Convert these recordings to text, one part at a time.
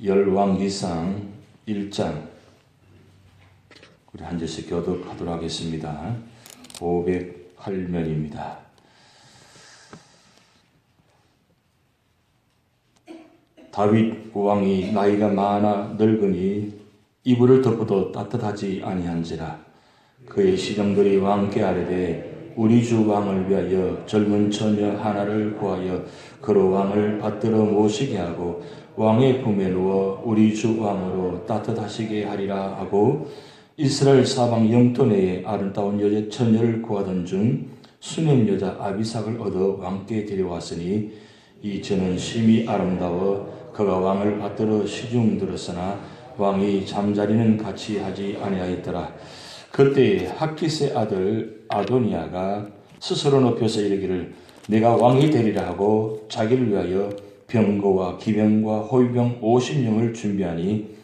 열왕기상 1장 우리 한 절씩 교독하도록 하겠습니다. 508면입니다. 다윗 왕이 나이가 많아 늙으니 이불을 덮어도 따뜻하지 아니한지라. 그의 시정들이 왕께 아뢰되 우리 주 왕을 위하여 젊은 처녀 하나를 구하여 그로 왕을 받들어 모시게 하고 왕의 품에 누워 우리 주 왕으로 따뜻하시게 하리라 하고 이스라엘 사방 영토 내에 아름다운 여자 처녀를 구하던 중 수냄 여자 아비삭을 얻어 왕께 데려왔으니 이 처는 심히 아름다워 그가 왕을 받들어 시중 들었으나 왕이 잠자리는 같이 하지 아니하였더라. 그때 학기스의 아들 아도니아가 스스로 높여서 이르기를 내가 왕이 되리라 하고 자기를 위하여 병거와 기병과 호위병 50명을 준비하니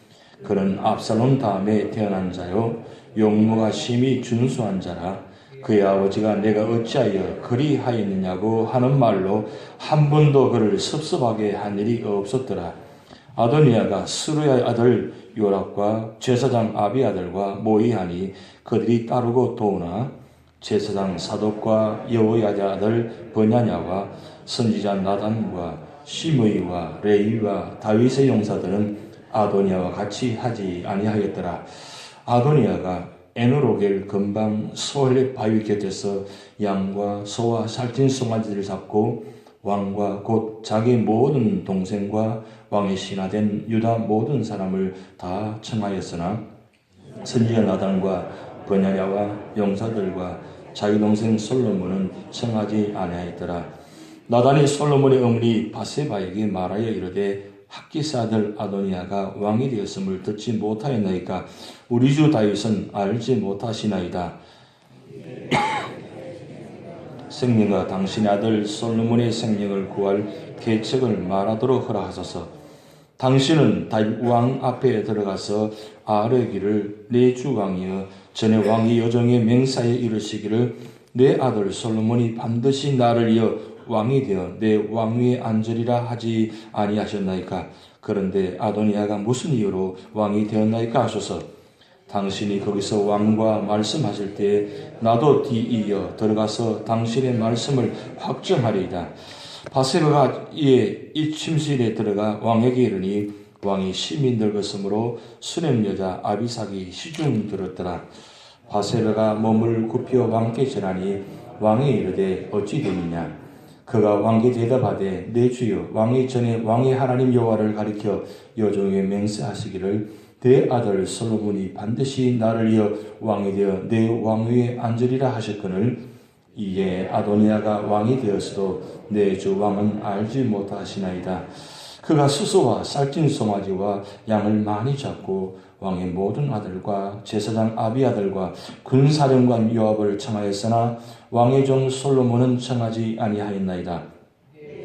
그는 압살롬 다음에 태어난 자요 용모가 심히 준수한 자라. 그의 아버지가 내가 어찌하여 그리하였느냐고 하는 말로 한 번도 그를 섭섭하게 한 일이 없었더라. 아도니아가 스루야의 아들 요랍과 제사장 아비아들과 모의하니 그들이 따르고 도우나 제사장 사독과 여호야다 아들 버냐냐와 선지자 나단과 시므이와 레위와 다윗의 용사들은 아도니아와 같이 하지 아니하였더라. 아도니아가 에노로겔 근방 소헬 바위 곁에서 양과 소와 살찐 송아지를 잡고 왕과 곧 자기 모든 동생과 왕의 신하된 유다 모든 사람을 다 청하였으나 선지자 나단과 버냐냐와 용사들과 자기 동생 솔로몬은 청하지 아니하였더라. 나단이 솔로몬의 어머니 바세바에게 말하여 이르되 학기스 아들 아도니아가 왕이 되었음을 듣지 못하였나이까 우리 주 다윗은 알지 못하시나이다. 생명과 당신의 아들 솔로몬의 생명을 구할 계책을 말하도록 허락하소서. 당신은 다윗 왕 앞에 들어가서 아뢰기를 내 주 왕이여 전에 왕이 여종의 맹사에 이르시기를 내 아들 솔로몬이 반드시 나를 이어 왕이 되어 내 왕위에 앉으리라 하지 아니하셨나이까. 그런데 아도니아가 무슨 이유로 왕이 되었나이까 하소서. 당신이 거기서 왕과 말씀하실 때에 나도 뒤이어 들어가서 당신의 말씀을 확정하리이다. 바세바가 이에 이 침실에 들어가 왕에게 이르니 왕이 심히 늙었으므로 수냄 여자 아비삭이 시중 들었더라. 바세바가 몸을 굽혀 왕께 전하니 왕이 이르되 어찌 되느냐. 그가 왕께 대답하되 내 주여 왕이 전에 왕의 하나님 여호와를 가리켜 여종에게 맹세하시기를 내 아들 솔로몬이 반드시 나를 이어 왕이 되어 내 왕위에 앉으리라 하셨거늘 이에 아도니아가 왕이 되었어도 내 주 왕은 알지 못하시나이다. 그가 수소와 살찐 송아지와 양을 많이 잡고 왕의 모든 아들과 제사장 아비아들과 군사령관 요압을 청하였으나 왕의 종 솔로몬은 청하지 아니하였나이다.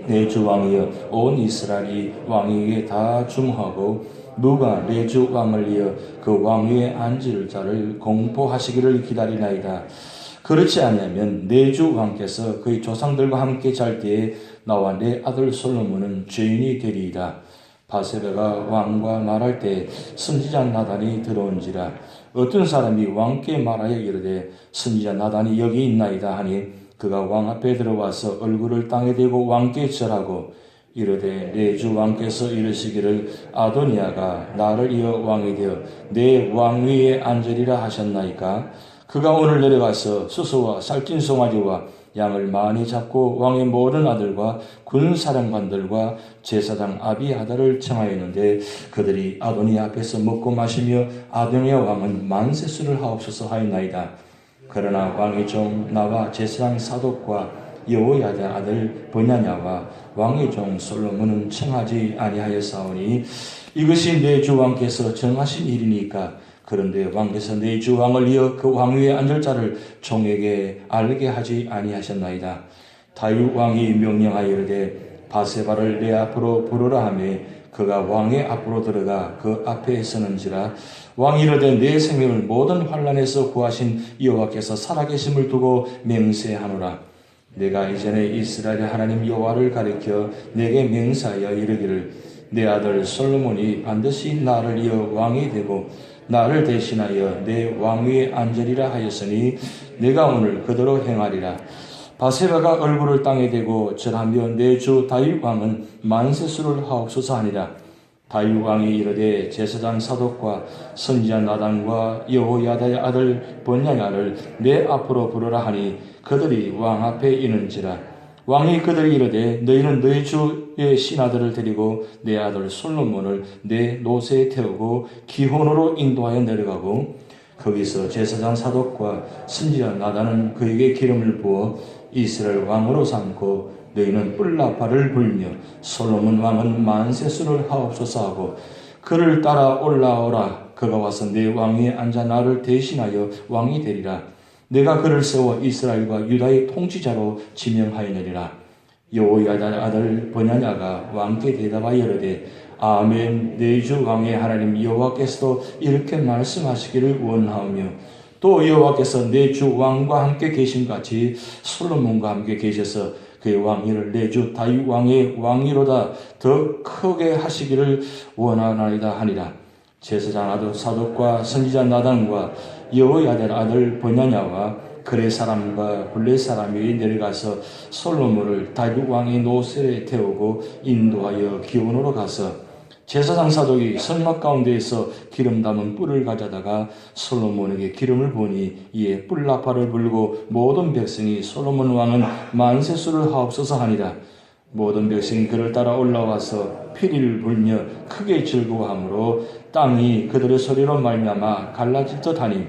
내 주 왕이여 온 이스라엘이 왕에게 다 중하고 누가 내 주 왕을 이어 그 왕위에 앉을 자를 공포하시기를 기다리나이다. 그렇지 아니하면 내 주 왕께서 그의 조상들과 함께 잘 때에 나와 내 아들 솔로몬은 죄인이 되리이다. 바세바가 왕과 말할 때 선지자 나단이 들어온지라. 어떤 사람이 왕께 말하여 이르되 선지자 나단이 여기 있나이다 하니 그가 왕 앞에 들어와서 얼굴을 땅에 대고 왕께 절하고 이르되 내 주 왕께서 이르시기를 아도니아가 나를 이어 왕이 되어 내 왕위에 앉으리라 하셨나이까. 그가 오늘 내려가서 수소와 살찐 송아지와 양을 많이 잡고 왕의 모든 아들과 군사령관들과 제사장 아비아달을 청하였는데 그들이 아도니아 앞에서 먹고 마시며 아도니아 왕은 만세수를 하옵소서 하였나이다. 그러나 왕의 종 나와 제사장 사독과 여호야다 아들 버냐냐와 왕의 종 솔로몬은 청하지 아니하였사오니 이것이 내 주 왕께서 정하신 일이니까. 그런데 왕께서 내 주 왕을 이어 그 왕위에 앉을 자를 종에게 알게 하지 아니하셨나이다. 다윗 왕이 명령하여 이르되 바세바를 내 앞으로 부르라 하며 그가 왕의 앞으로 들어가 그 앞에 서는지라. 왕이 이르되 내 생명을 모든 환난에서 구하신 여호와께서 살아계심을 두고 맹세하노라. 내가 이전에 이스라엘의 하나님 여호와를 가리켜 내게 맹세하여 이르기를 내 아들 솔로몬이 반드시 나를 이어 왕이 되고 나를 대신하여 내 왕위에 앉으리라 하였으니 내가 오늘 그대로 행하리라. 바세바가 얼굴을 땅에 대고 절하며 내 주 다윗 왕은 만세수를 하옵소서 하니라. 다윗 왕이 이르되 제사장 사독과 선지자 나단과 여호야다의 아들 번야야를 내 앞으로 부르라 하니 그들이 왕 앞에 있는지라. 왕이 그들이 이르되 너희는 너희 주의 신하들을 데리고 내 아들 솔로몬을 내 노새에 태우고 기혼으로 인도하여 내려가고 거기서 제사장 사독과 선지자 나단은 그에게 기름을 부어 이스라엘 왕으로 삼고 너희는 뿔나팔을 불며 솔로몬 왕은 만세수를 하옵소서 하고 그를 따라 올라오라. 그가 와서 내 왕위에 앉아 나를 대신하여 왕이 되리라. 내가 그를 세워 이스라엘과 유다의 통치자로 지명하였느니라. 여호야다의 아들 번야냐가 왕께 대답하여 이르되 아멘. 내 주 왕의 하나님 여호와께서도 이렇게 말씀하시기를 원하오며 또 여호와께서 내 주 왕과 함께 계신 같이 솔로몬과 함께 계셔서 그의 왕위를 내 주 다윗 왕의 왕위로다 더 크게 하시기를 원하나이다 하니라. 제사장 아들 사독과 선지자 나단과 여호야다의 아들 번야냐와 그레 사람과 블레 사람이 내려가서 솔로몬을 다윗 왕의 노새에 태우고 인도하여 기온으로 가서 제사장 사독이 성막 가운데에서 기름 담은 뿔을 가져다가 솔로몬에게 기름을 부으니 이에 뿔나팔을 불고 모든 백성이 솔로몬 왕은 만세수를 하옵소서 하니라. 모든 백성이 그를 따라 올라와서 피리를 불며 크게 즐거워하므로 땅이 그들의 소리로 말미암아 갈라질 듯하니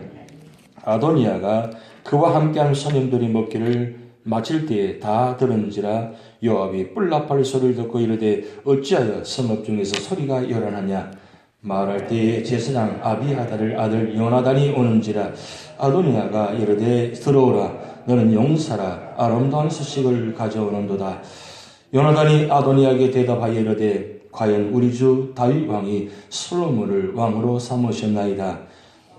아도니아가 그와 함께한 소년들이 먹기를 마칠 때에 다 들은지라. 요압이 뿔나팔 소리를 듣고 이르되 어찌하여 성읍 중에서 소리가 요란하냐. 말할 때에 제사장 아비하다를 아들 요나단이 오는지라. 아도니아가 이르되 들어오라. 너는 용사라. 아름다운 소식을 가져오는도다. 요나단이 아도니아에게 대답하여 이르되 과연 우리 주 다윗 왕이 솔로몬을 왕으로 삼으셨나이다.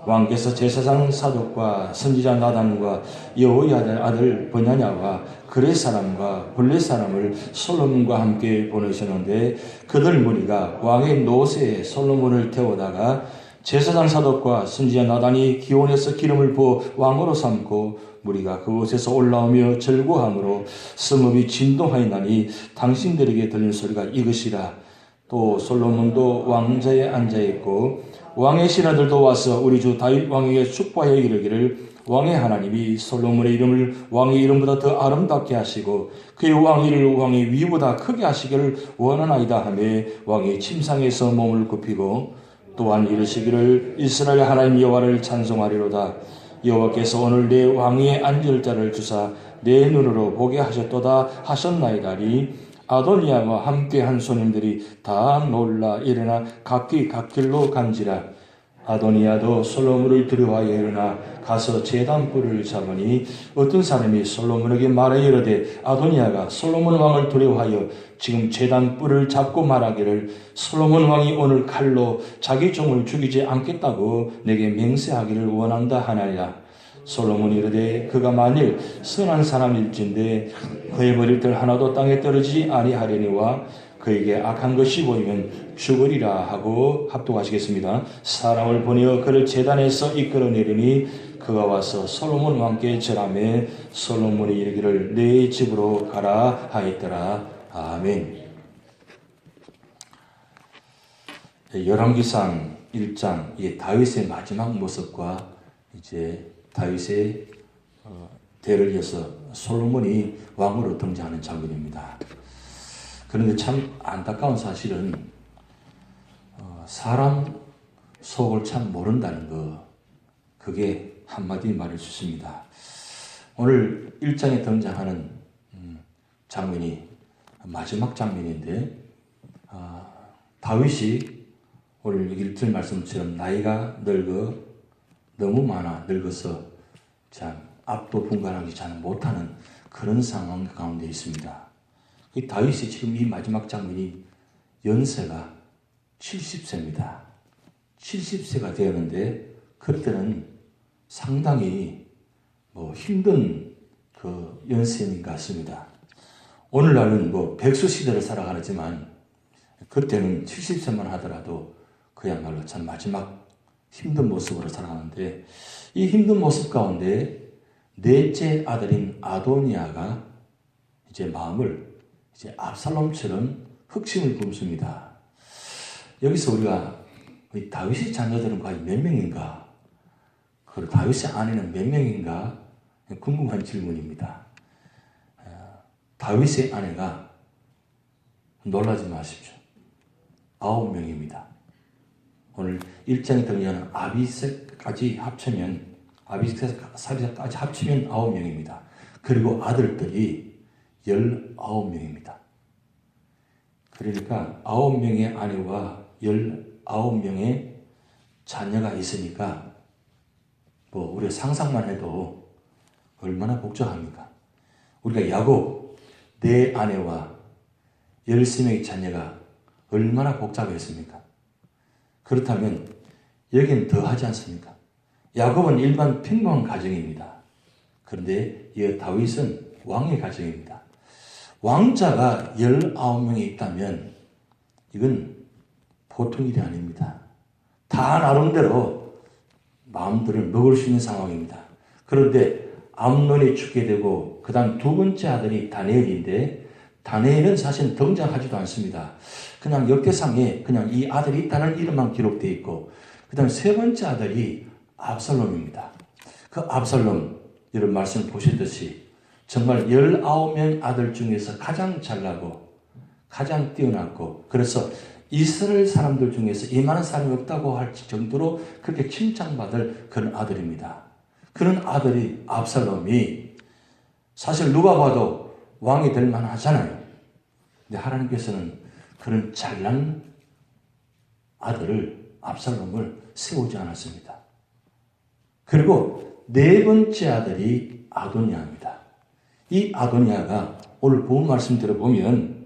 왕께서 제사장 사독과 선지자 나단과 여호야다의 아들 번야냐와 그레 사람과 블레 사람을 솔로몬과 함께 보내셨는데 그들 무리가 왕의 노새에 솔로몬을 태우다가 제사장 사독과 선지자 나단이 기온에서 기름을 부어 왕으로 삼고 무리가 그곳에서 올라오며 절구함으로 성읍이 진동하였나니 당신들에게 들린 소리가 이것이라. 또 솔로몬도 왕자에 앉아있고 왕의 신하들도 와서 우리 주 다윗 왕에게 축복하여 이르기를 왕의 하나님이 솔로몬의 이름을 왕의 이름보다 더 아름답게 하시고 그의 왕위를 왕의 위보다 크게 하시기를 원하나이다 하며 왕이 침상에서 몸을 굽히고 또한 이르시기를 이스라엘 하나님 여호와를 찬송하리로다. 여호와께서 오늘 내 왕위에 앉을 자를 주사 내 눈으로 보게 하셨도다 하셨나이다니. 아도니아와 함께한 손님들이 다 놀라 일어나 각기 갓길로 간지라. 아도니아도 솔로몬을 두려워하여 일어나 가서 제단불을 잡으니 어떤 사람이 솔로몬에게 말하여 이르되 아도니아가 솔로몬 왕을 두려워하여 지금 제단불을 잡고 말하기를 솔로몬 왕이 오늘 칼로 자기 종을 죽이지 않겠다고 내게 맹세하기를 원한다 하나니라. 솔로몬이 이르되 그가 만일 선한 사람일진데 그의 버릴 들 하나도 땅에 떨어지지 아니하려니와 그에게 악한 것이 보이면 죽으리라 하고 합독하시겠습니다. 사람을 보내어 그를 제단에서 이끌어내리니 그가 와서 솔로몬 왕께 절하매 솔로몬이 이르기를 내 집으로 가라 하였더라. 아멘. 열왕기상 1장 다윗의 마지막 모습과 이제 다윗의 대를 이어서 솔로몬이 왕으로 등장하는 장면입니다. 그런데 참 안타까운 사실은 사람 속을 참 모른다는 거, 그게 한마디 말일 수 있습니다. 오늘 1장에 등장하는 장면이 마지막 장면인데 다윗이 오늘 여기 들 말씀처럼 나이가 너무 많아 늙어서 참 앞도 분간하기 잘 못하는 그런 상황 가운데 있습니다. 다윗이 지금 이 마지막 장면이 연세가 70세입니다. 70세가 되었는데 그때는 상당히 힘든 그 연세인 것 같습니다. 오늘날은 백수 시대를 살아가지만 그때는 70세만 하더라도 그야말로 참 마지막 힘든 모습으로 살아가는데, 이 힘든 모습 가운데 넷째 아들인 아도니아가 이제 마음을 이제 압살롬처럼 흑심을 품습니다. 여기서 우리가 다윗의 자녀들은 과연 몇 명인가? 그리고 다윗의 아내는 몇 명인가? 궁금한 질문입니다. 다윗의 아내가, 놀라지 마십시오, 9명입니다. 오늘 1장에 등장하는 아비새까지 합치면 9명입니다. 그리고 아들들이 19명입니다. 그러니까 9명의 아내와 19명의 자녀가 있으니까 우리가 상상만 해도 얼마나 복잡합니까? 우리가 야곱 4아내와 13명의 자녀가 얼마나 복잡했습니까? 그렇다면 여기는 더 하지 않습니까? 야곱은 일반 평범한 가정입니다. 그런데 이 다윗은 왕의 가정입니다. 왕자가 19명이 있다면 이건 보통 일이 아닙니다. 다 나름대로 마음들을 먹을 수 있는 상황입니다. 그런데 암논이 죽게 되고 그 다음 두 번째 아들이 다니엘인데, 다니엘은 사실 등장하지도 않습니다. 그냥 역대상에 그냥 이 아들이 있다는 이름만 기록되어 있고, 그 다음 세 번째 아들이 압살롬입니다. 그 압살롬, 이런 말씀을 보시듯이 정말 19명 아들 중에서 가장 잘나고 가장 뛰어났고, 그래서 이스라엘 사람들 중에서 이만한 사람이 없다고 할 정도로 그렇게 칭찬받을 그런 아들입니다. 그런 아들이 압살롬이 사실 누가 봐도 왕이 될 만하잖아요. 근데 하나님께서는 그런 잘난 아들을, 압살롬을 세우지 않았습니다. 그리고 네 번째 아들이 아도니아입니다. 이 아도니아가 오늘 본 말씀 들어보면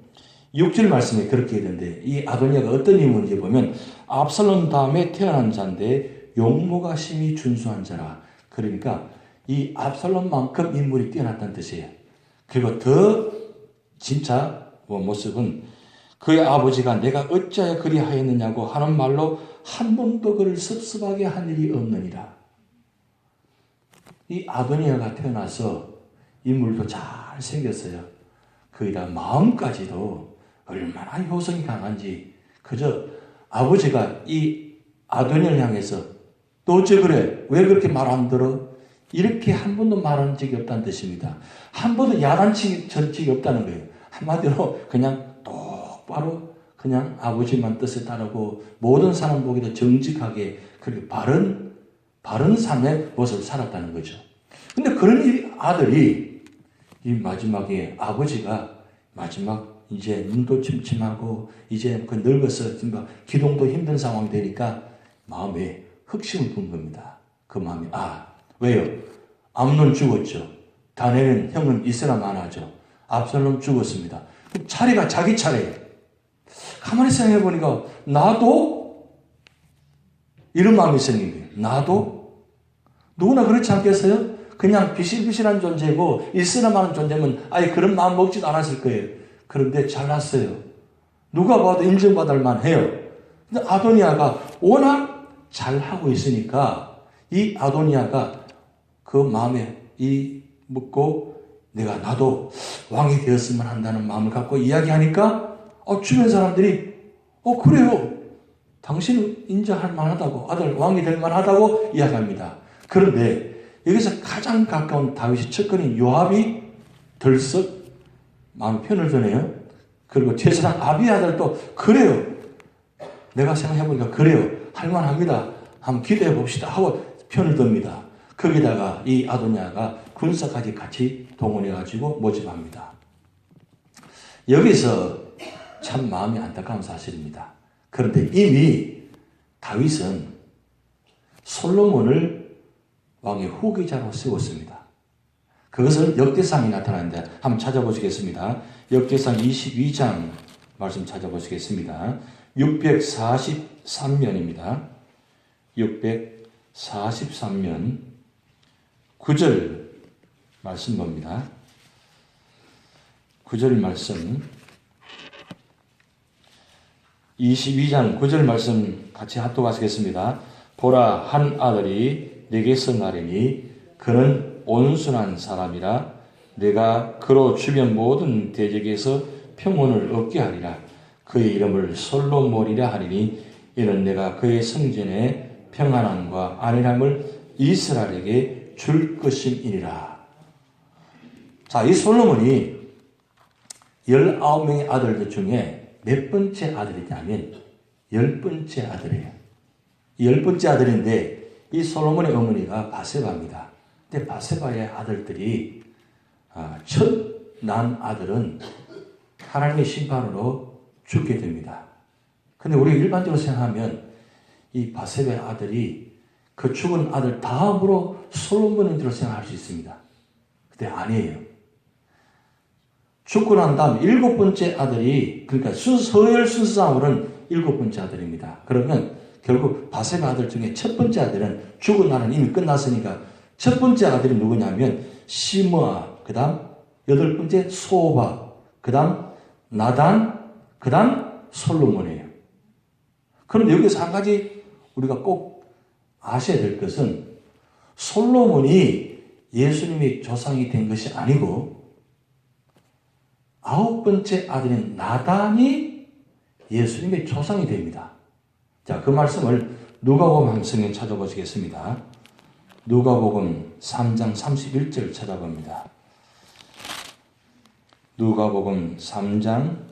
6절 말씀에 그렇게 있는데, 이 아도니아가 어떤 인물인지 보면 압살롬 다음에 태어난 자인데 용모가 심히 준수한 자라. 그러니까 이 압살롬만큼 인물이 뛰어났다는 뜻이에요. 그리고 더 진짜 모습은 그의 아버지가 내가 어찌하여 그리하였느냐고 하는 말로 한 번도 그를 섭섭하게 한 일이 없느니라. 이 아도니아가 태어나서 인물도 잘 생겼어요. 거기다 마음까지도 얼마나 효성이 강한지, 그저 아버지가 이 아도니아를 향해서 너 어째 그래? 왜 그렇게 말 안 들어? 이렇게 한 번도 말한 적이 없다는 뜻입니다. 한 번도 야단친 적이 없다는 거예요. 한마디로 그냥 똑바로 그냥 아버지만 뜻을 따르고 모든 사람 보기도 정직하게 그렇게 바른 삶의 모습을 살았다는 거죠. 근데 그런 이 아들이 이 마지막에 아버지가 마지막 이제 눈도 침침하고 이제 그 늙어서 기동도 힘든 상황이 되니까 마음에 흑심을 본 겁니다. 그 마음이, 왜요? 암논 죽었죠. 다니엘은 형은 이스라엘 만하죠. 압살롬 죽었습니다. 차례가 자기 차례예요. 가만히 생각해 보니까 나도 이런 마음이 생긴 거예요. 나도 누구나 그렇지 않겠어요? 그냥 비실비실한 존재고 이스라엘만한 존재면 아예 그런 마음 먹지도 않았을 거예요. 그런데 잘났어요. 누가 봐도 인정받을 만해요. 근데 아도니아가 워낙 잘하고 있으니까 이 아도니아가 그 마음에 묻고 나도 왕이 되었으면 한다는 마음을 갖고 이야기하니까 주변 사람들이 그래요. 당신은 인정할 만하다고, 아들 왕이 될 만하다고 이야기합니다. 그런데 여기서 가장 가까운 다윗의 측근인 요압이 들썩 마음 편을 드네요. 그리고 제사장 아비아들도 그래요. 내가 생각해보니까 그래요. 할만합니다. 한번 기대해 봅시다 하고 편을 듭니다. 거기다가 이 아도니아가 군사까지 같이 동원해가지고 모집합니다. 여기서 참 마음이 안타까운 사실입니다. 그런데 이미 다윗은 솔로몬을 왕의 후계자로 세웠습니다. 그것은 역대상이 나타나는데 한번 찾아보시겠습니다. 역대상 22장 말씀 찾아보시겠습니다. 643면입니다. 643면 9절 말씀 봅니다. 9절 말씀 22장 9절 말씀 같이 합독하시겠습니다. 보라, 한 아들이 내게서 나리니 그는 온순한 사람이라. 내가 그로 주변 모든 대적에서 평온을 얻게 하리라. 그의 이름을 솔로몬이라 하리니 이는 내가 그의 성전에 평안함과 안일함을 이스라엘에게 줄 것임이니라. 자, 이 솔로몬이 19명의 아들들 중에 몇 번째 아들이냐면 10번째 아들이에요. 10번째 아들인데 이 솔로몬의 어머니가 바세바입니다. 근데 바세바의 아들들이 첫 난 아들은 하나님의 심판으로 죽게 됩니다. 근데 우리가 일반적으로 생각하면 이 바세바의 아들이 그 죽은 아들 다음으로 솔로몬인 줄 생각할 수 있습니다. 근데 아니에요. 죽고 난 다음 7번째 아들이, 그러니까 서열 순서상으로는 7번째 아들입니다. 그러면 결국 바세바 아들 중에 첫 번째 아들은 죽은 날은 이미 끝났으니까 첫 번째 아들이 누구냐면 시므아, 그 다음 8번째 소바, 그 다음 나단, 그 다음 솔로몬이에요. 그런데 여기서 한 가지 우리가 꼭 아셔야 될 것은 솔로몬이 예수님의 조상이 된 것이 아니고 9번째 아들인 나단이 예수님의 조상이 됩니다. 자, 그 말씀을 누가복음 한 성경 찾아보시겠습니다. 누가복음 3장 31절 찾아봅니다. 누가복음 3장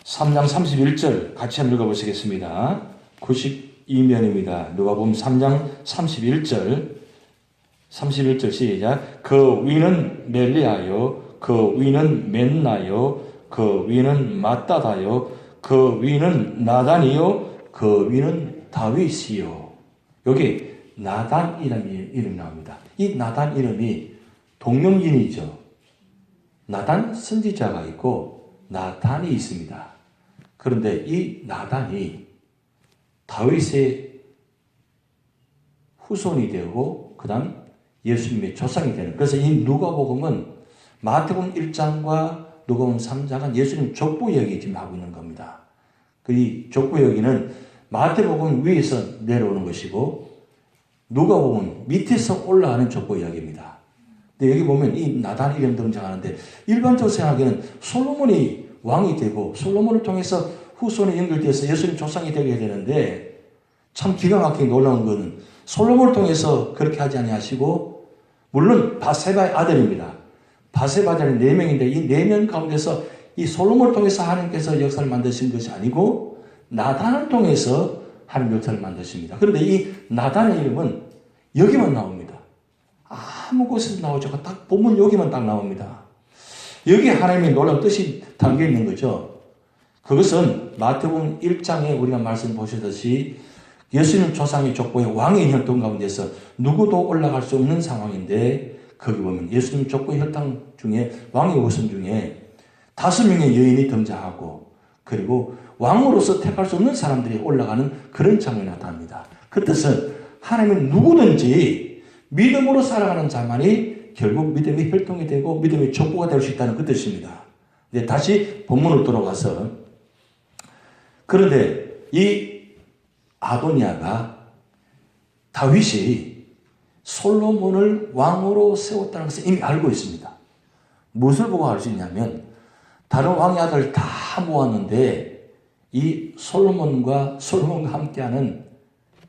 31절 같이 한번 읽어보시겠습니다. 92면입니다. 누가복음 3장 31절 시작. 그 위는 멜리아요, 그 위는 맨나요, 그 위는 마따다요, 그 위는 나단이요, 그 위는 다윗이요. 여기 나단이라는 이름이 나옵니다. 이 나단 이름이 동명인이죠. 나단 선지자가 있고 나단이 있습니다. 그런데 이 나단이 다윗의 후손이 되고 그 다음 예수님의 조상이 되는, 그래서 이 누가복음은 마태복음 1장과 누가복음 3장은 예수님 족보 이야기 지금 하고 있는 겁니다. 이 족보 이야기는 마태복음 위에서 내려오는 것이고 누가복음 밑에서 올라가는 족보 이야기입니다. 근데 여기 보면 이 나단 이름 등장하는데 일반적으로 생각하기에는 솔로몬이 왕이 되고 솔로몬을 통해서 후손이 연결되어서 예수님 조상이 되게 되는데 참 기가 막히게 놀라운 것은 솔로몬을 통해서 그렇게 하지 아니하시고 물론 바세바의 아들입니다. 바세바의 아들이 4명인데 이 4명 가운데서 이 솔로몬을 통해서 하나님께서 역사를 만드신 것이 아니고 나단을 통해서 하나님 역사를 만드십니다. 그런데 이 나단의 이름은 여기만 나옵니다. 아무 곳에서 나오지 않고 딱 본문 여기만 딱 나옵니다. 여기에 하나님의 놀라운 뜻이 담겨 있는 거죠. 그것은 마태복음 1장에 우리가 말씀 보시듯이 예수님 조상의 족보에 왕의 혈통 가운데서 누구도 올라갈 수 없는 상황인데 거기 보면 예수님 족보의 혈통 중에 왕의 후손 중에 5명의 여인이 등장하고 그리고 왕으로서 택할 수 없는 사람들이 올라가는 그런 장면이 나타납니다. 그 뜻은 하나님은 누구든지 믿음으로 살아가는 자만이 결국 믿음의 혈통이 되고 믿음의 족보가 될 수 있다는 그 뜻입니다. 이제 다시 본문으로 돌아가서 그런데 이 아도니아가 다윗이 솔로몬을 왕으로 세웠다는 것을 이미 알고 있습니다. 무엇을 보고 알 수 있냐면 다른 왕의 아들 다 모았는데 이 솔로몬과 함께하는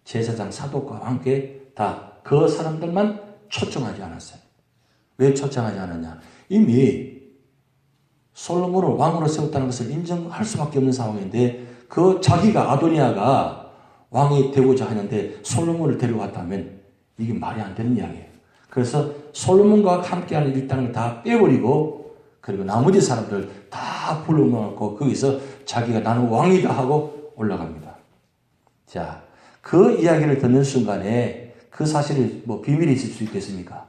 제사장 사독과 함께 다 그 사람들만 초청하지 않았어요. 왜 초청하지 않았냐? 이미 솔로몬을 왕으로 세웠다는 것을 인정할 수밖에 없는 상황인데 그 자기가 아도니아가 왕이 되고자 하는데 솔로몬을 데려왔다면 이게 말이 안 되는 이야기예요. 그래서 솔로몬과 함께하는 일당을 다 빼버리고 그리고 나머지 사람들 다 불러놓고 거기서 자기가 나는 왕이다 하고 올라갑니다. 자, 그 이야기를 듣는 순간에 그 사실이 뭐 비밀이 있을 수 있겠습니까?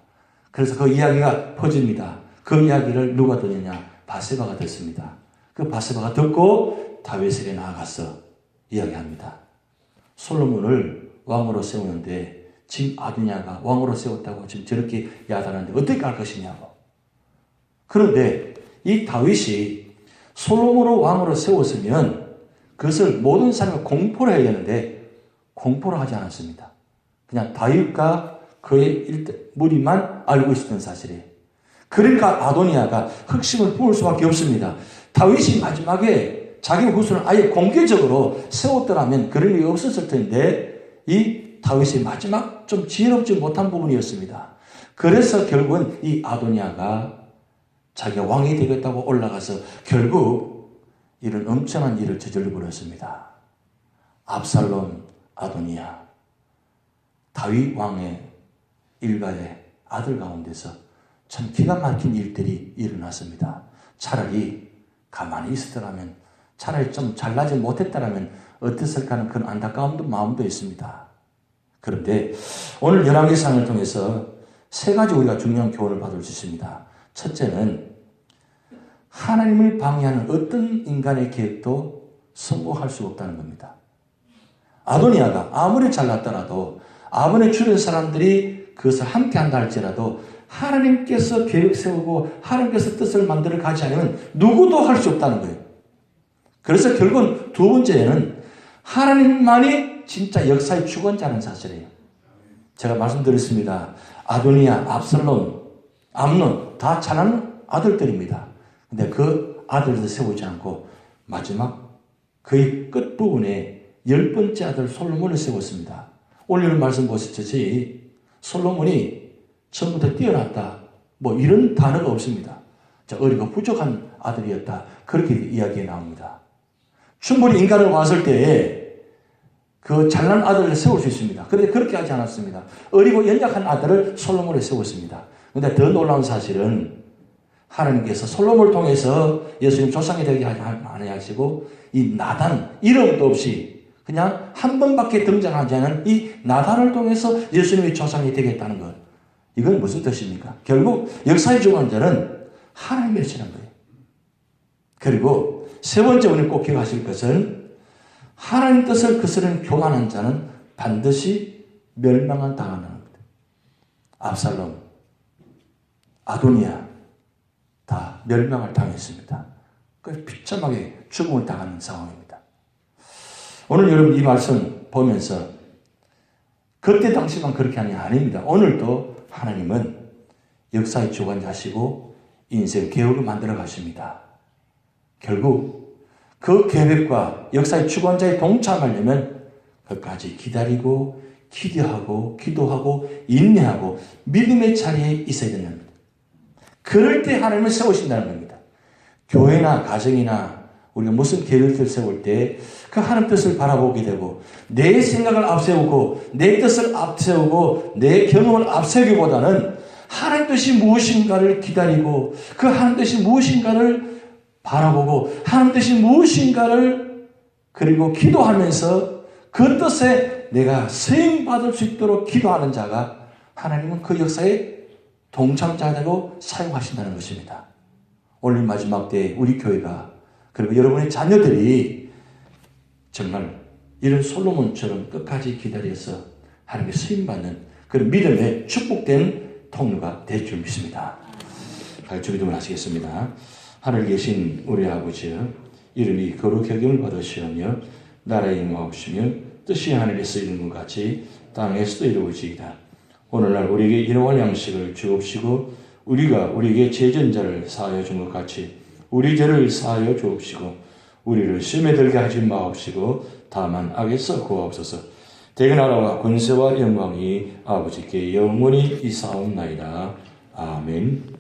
그래서 그 이야기가 퍼집니다. 그 이야기를 누가 듣느냐? 바세바가 듣습니다. 그 바세바가 듣고 다윗에게 나아가서 이야기합니다. 솔로몬을 왕으로 세우는데 지금 아도니아가 왕으로 세웠다고 지금 저렇게 야단하는데 어떻게 할 것이냐고. 그런데 이 다윗이 솔로몬을 왕으로 세웠으면 그것을 모든 사람이 공포를 해야 되는데 공포를 하지 않았습니다. 그냥 다윗과 그의 무리만 알고 있었던 사실이에요. 그러니까 아도니아가 흑심을 부을 수밖에 없습니다. 다윗이 마지막에 자기 후손을 아예 공개적으로 세웠더라면 그럴 일이 없었을 텐데 이 다윗이 마지막 좀 지혜롭지 못한 부분이었습니다. 그래서 결국은 이 아도니아가 자기가 왕이 되겠다고 올라가서 결국 이런 엄청난 일을 저질러 버렸습니다. 압살롬, 아도니아, 다윗 왕의 일가의 아들 가운데서 참 기가 막힌 일들이 일어났습니다. 차라리 가만히 있었더라면, 차라리 좀 잘나지 못했더라면 어땠을까 하는 그런 안타까운 마음도 있습니다. 그런데 오늘 열왕기상을 통해서 세 가지 우리가 중요한 교훈을 받을 수 있습니다. 첫째는 하나님을 방해하는 어떤 인간의 계획도 성공할 수 없다는 겁니다. 아도니아가 아무리 잘났더라도 아버지 주변 사람들이 그것을 함께 한다 할지라도 하나님께서 계획 세우고 하나님께서 뜻을 만들어 가지 않으면 누구도 할 수 없다는 거예요. 그래서 결국은 두 번째는 하나님만이 진짜 역사의 주권자라는 사실이에요. 제가 말씀드렸습니다. 아도니아, 압살롬, 암논 다 잘하는 아들들입니다. 근데 그 아들들 세우지 않고 마지막 거의 끝부분에 10번째 아들 솔로몬을 세웠습니다. 오늘 말씀 보시죠. 솔로몬이 처음부터 뛰어났다. 뭐 이런 단어가 없습니다. 어리고 부족한 아들이었다. 그렇게 이야기가 나옵니다. 충분히 인간을 왔을 때에 그 잘난 아들을 세울 수 있습니다. 그런데 그렇게 하지 않았습니다. 어리고 연약한 아들을 솔로몬을 세웠습니다. 그런데 더 놀라운 사실은 하나님께서 솔로몬을 통해서 예수님 조상이 되게 안 하시고 이 나단 이름도 없이 그냥 한 번밖에 등장하지 않은 이 나단을 통해서 예수님의 조상이 되겠다는 것. 이건 무슨 뜻입니까? 결국 역사의 주관자는 하나님이시라는 거예요. 그리고 세 번째 오늘 꼭 기억하실 것은 하나님 뜻을 거스르는 교만한 자는 반드시 멸망을 당하는 겁니다. 압살롬, 아도니아 다 멸망을 당했습니다. 그래서 비참하게 죽음을 당하는 상황입니다. 오늘 여러분 이 말씀 보면서 그때 당시만 그렇게 하는 게 아닙니다. 오늘도 하나님은 역사의 주관자시고 인생 계획을 만들어 가십니다. 결국 그 계획과 역사의 주관자에 동참하려면 끝까지 기다리고 기도하고 인내하고 믿음의 자리에 있어야 되는 겁니다. 그럴 때 하나님을 세우신다는 겁니다. 교회나 가정이나 우리가 무슨 계획을 세울 때 그 하나님 뜻을 바라보게 되고 내 생각을 앞세우고 내 뜻을 앞세우고 내 경험을 앞세우기보다는 하나님 뜻이 무엇인가를 기다리고 그 하나님 뜻이 무엇인가를 바라보고 하나님 뜻이 무엇인가를 그리고 기도하면서 그 뜻에 내가 수행받을 수 있도록 기도하는 자가 하나님은 그 역사에 동참자가 되고 사용하신다는 것입니다. 오늘 마지막 때 우리 교회가 그리고 여러분의 자녀들이 정말 이런 솔로몬처럼 끝까지 기다려서 하나님께 쓰임받는 그런 믿음의 축복된 통로가 될 줄 믿습니다. 같이 기도를 하시겠습니다. 하늘에 계신 우리 아버지여, 이름이 거룩하게 여김을 받으시오며 나라의 임하옵시며 뜻이 하늘에서 이루는 것 같이 땅에서도 이루어지이다. 오늘날 우리에게 일용할 양식을 주옵시고 우리가 우리에게 죄전자를 사하여 준 것 같이 우리 죄를 사하여 주옵시고 우리를 시험에 들게 하지 마옵시고 다만 악에서 구하옵소서. 대개 나라와 권세와 영광이 아버지께 영원히 이사옵나이다. 아멘.